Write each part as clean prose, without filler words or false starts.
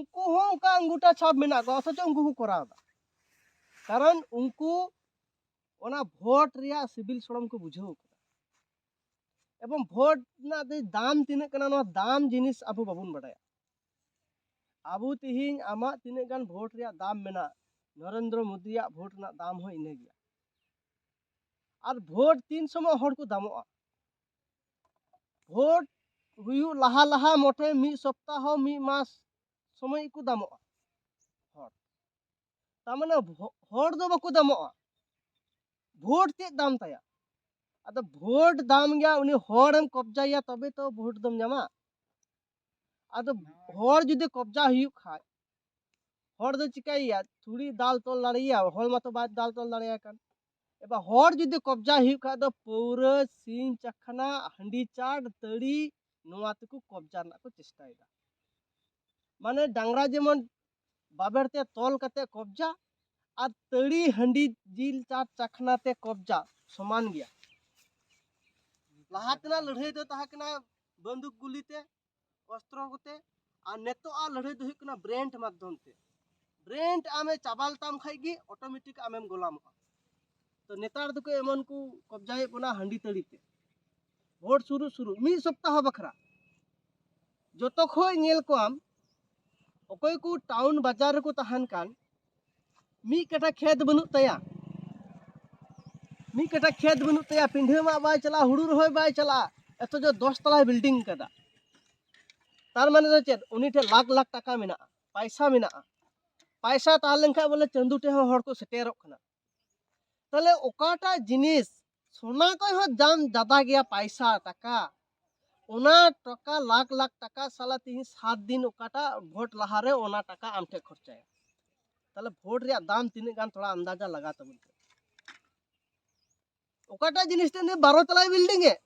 उनको हो उनका अंगूठा छाप मेना को अथच उनको को कराव दा कारण उनको ओना भोट रिया सिविल सोड़म को बुझाव एवं भोट ना दाम तीन दाम जिनिस अब बाबून बड़ा अब तिहिन आमा तीन गान भोट रिया दाम मेना नरेंद्र मोदी भोट ना दाम हो इने गया और भोट 3 समय हर को दामोआ भोट हुयु लहा लहा मोटे मी सप्ताह मी मास समय को दामोआ हर तामाने हर दो बाको दामोआ भोट ते दाम ताया अद भोट दाम गया उनी हरम कब्जाया तबे तो भोट दम जामा अद हर जुदि कब्जा हुयु खाय हर दो चिकाइया थोड़ी दाल तोल लड़िया हर मातो बाद दाल तोल लड़िया कान एबा हर जुदि कब्जा हुयु खा दो पौरा सीन चखना हंडी चाट तड़ी नोआ तको कब्जा ना को चेष्टायदा माने डांगरा जेमन बाबेरते तोल कते कब्जा और तड़ी हंडी जिल चाट चखना ते कब्जा समान गया लहातना लड़ाई दो तहाकना बंदूक गुलीते अस्त्र कोते और नेतो आ लड़ाई दो हुकना ब्रेंट माध्यम ते ब्रेंट आमे चाबाल ताम खाइगी ऑटोमेटिक आमेम गोलाम तो नेतार दो एमन को कब्जाए बना हंडी तड़ी ते भोट शुरू शुरू मी सप्ताह बखरा जो तो खोय नेल को आम ओकोय को टाउन बाजार को तहान कान मी कटा खेत बनु तया मी कटा खेत बनु तया पिंढे मा बाय चला हुड़ू रहोय बाय चला एतो जो 10 तला बिल्डिंग कदा तार माने दो चेत उनी ठे लाख लाख टाका मेना पैसा ताहलेन खा बोले चंदू ठे हर को सेटेरोक कना तले ओकाटा जिनिस सोना को हो दाम ज्यादा गया पैसा टाका ओना टका लाख लाख टाका साला 3-7 दिन ओकाटा भोट लहारे ओना टाका आमठे खर्चाया तले भोट रे दाम तीन गान थोड़ा अंदाजा लगा तब ओकाटा जिनिस ते 12 तला बिल्डिंग है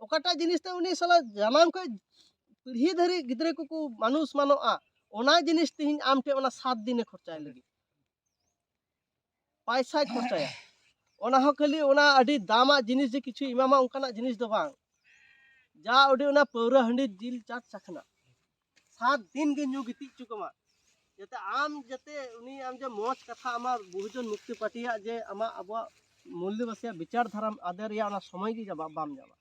ओकाटा जिनिस ते उनी साला जनाम को पीढ़ी धरी गिद्रे को मानुष मानोआ ओना जिनिस तिहिन आमठे ओना 7 दिन खर्चाय लगी पैसा खर्चाया ओना हो खाली ओना अडी दामा जिनिस जे किछु इमामा उनकाना जिनिस दो बांग जा ओडी ओना पौरा हंडी जिल चाट चखना 7 दिन के न्यू गिति चुकमा जते आम जते उनी आम जे मोच कथा आमा बहुजन मुक्ति पार्टिया जे आमा अबवा मूल्य बसिया विचार धारा आदर या ओना समय की जब बाम जामा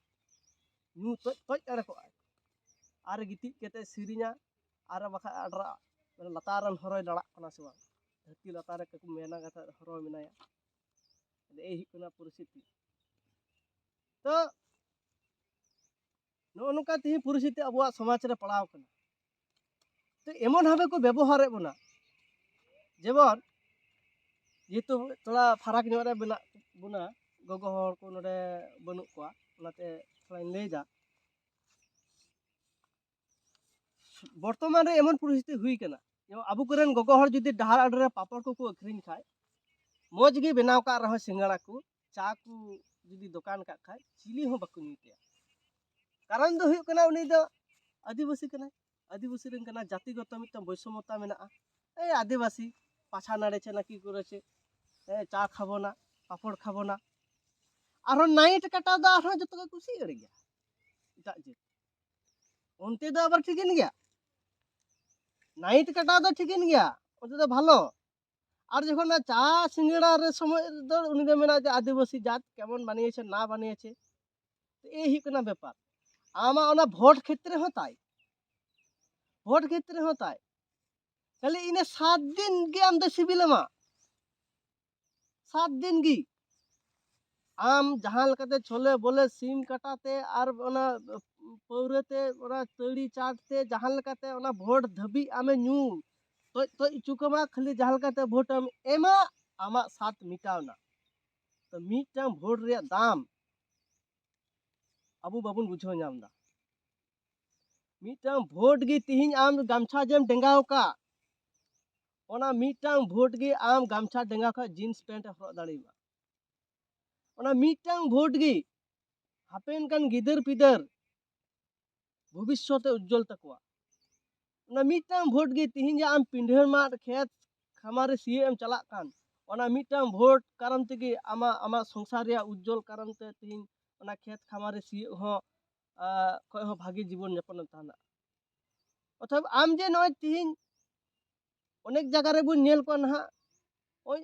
न्यू तो अरे को आर गिति केते सिरिnya आर बखा आडरा लतारन हरोय लड़ा कना से धरती लतारे को मेना कथा हरो मिनाया ए ही कना परिस्थिति तो नो नुका ती परिस्थिति अबवा समाज रे पड़ाव कना तो एमन भावे को व्यवहार बना जेमन जेतु थोड़ा फरक रे बना बुना गगो हर को नडे बनु को ओनाते थोड़ा लेजा बर्तमान रे एमन परिस्थिति हुई कना अब करेन गगो हर जुदी डहार आडरे पापड़ को अखरिन खाय मौज गे बनाव का रहो सिंगाड़ा को चा को जुदी दुकान का खाय चिली हो बकु नीते कारण दो हुई कना उनी दो आदिवासी कना आदिवासी रन कना जातिगत मित वैषम्यता मेना ए आदिवासी पाछा नाड़े छे ना की करे छे ए चा खाबो ना पापड़ खाबो ना आरो नाइट काटा दा आरो जतो को खुशी करे गया इटा जे उनते दो आबार ठीकन गया नाइट काटा दो ठीकन गया ओते दो भालो और जखन ना चा सिंगड़ा रे समय दो उनी दो मेना जे आदिवासी जात केमन बानिয়েছে ना बानिয়েছে तो ए ही कना ব্যাপার आमा ओना भोट क्षेत्र होताय भोट क्षेत्र होताय खाली इने 7 दिन गे आम दो सिविलमा 7 दिन गी आम जहां लकाते छोले बोले सीम काटाते और ओना पौरते ओना तड़ी चाटते जहां लकाते ओना भोट धबी आमे न्यू तो चुकमा खाली जहां लकाते भोट आम एमा आमा साथ मिटावना तो मीटा भोट रे दाम अबु बाबुन बुझो नामदा मीटा भोट गी तिहिन आम गामछा जेम डेंगाव का ओना मीटा भोट गी आम गामछा डेंगा का जीन्स पैंट हरो दाड़ीमा ओना मीटा भोट गी हापेन कान गिदर पिदर भविष्यते उज्जवल तकवा ओना मीटा भोट गी तिहिन आम पिंढेर मा खेत खामारे सीएम चला कान ओना मीटा भोट कारण तेगी आमा आमा संसार रे उज्जवल कारण ते तिहिन ओना खेत खामारे सी हो कोय हो भागी जीवन यापन ताना अथवा आम जे नय तिहिन अनेक जगह रे बुन नेल को ना ओई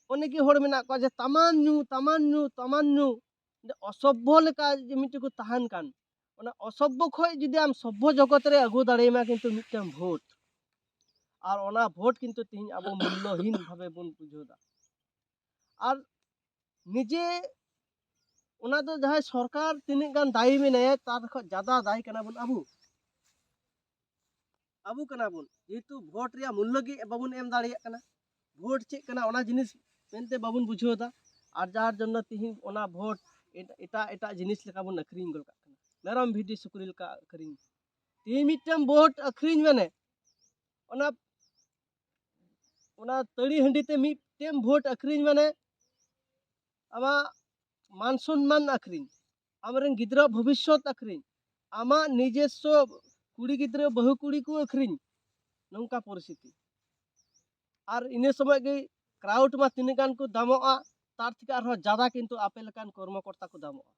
अनेक हड़ मेना को जे तामान न्यू असभ्य लेका जे मिटे को तहान कान ओना असभ्य खय जुदी आम सभ्य जगत रे अगु दाड़ेमा किन्तु मिटन भोट और ओना भोट किन्तु तिहिन आबो मूल्यहीन भावे बुन बुझोदा और निजे ओना तो जहां सरकार तिने गान दायी मेनाया तार ख ज्यादा दायी कना बुन आबू कना बुन जेतु भोट रे मूल्य गे बाबुन एम दाड़िया कना भोट चेक कना ओना जिनिस मेनते बाबुन बुझोदा और जार जन्य तिहिन ओना भोट एटा एटा जिनिस लेका बुन अखरिन गोल का मेरम भिडी सुकरी लेका अखरिन तिहिन मिटम भोट अखरिन मेने ओना ओना तड़ी हंडीते मिटम भोट अखरिन मेने आमा मान सम्मान अखरिन आमरेन गिद्रा भविष्य अखरिन आमा निजेस्व कुड़ी गिद्रा बहु कुड़ी को अखरिन नौका परिस्थिति और इने समय गे क्राउड मा तिने गान को दामोआ तार थिका आरो ज्यादा किन्तु आपे लेकान कर्मकर्ता को दामोआ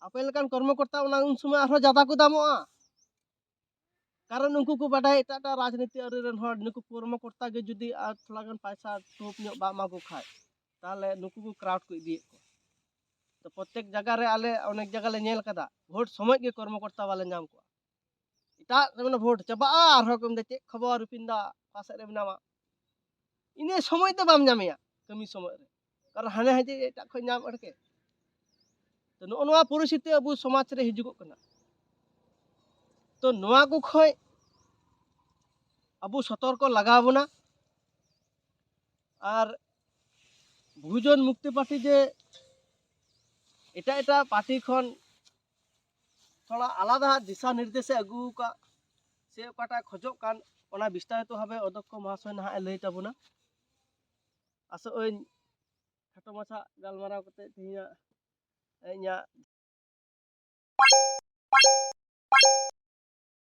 आपे लेकान कर्मकर्ता ओना उन समय आरो ज्यादा को दामोआ कारण उनको को बाडाय एटा राजनीति अरे रन हर नुकु कर्मकर्ता गे जुदी थोड़ा गान पैसा टोप न्यो बा मा को खाय ताले नुकु को क्राउड को इदी तो प्रत्येक जगह रे आले अनेक जगह ले नेल कदा भोट समय गे कर्मकर्ता वाले नाम को इटा रे भोट चबा आरो कम दे खबर रुपिंदा पासे रे बनामा इने समय ते बाम नामिया कमी समय रे कारण हाने हाजे एटा खय नाम अड़के तो नोआ परिस्थिति अबु समाज रे हिजुगो कना तो नोआ को खय अबु सतर्क लगाव बना और बहुजन मुक्ति पार्टी जे एटा एटा पार्टी खन थोड़ा आलादा दिशा निर्देश अगू का से ओकाटा खोजो कान ओना विस्तारित भावे अध्यक्ष महाशय ना लई ताबुना आसो इन खाटो माछा गालमाराव कते तिहिया इnya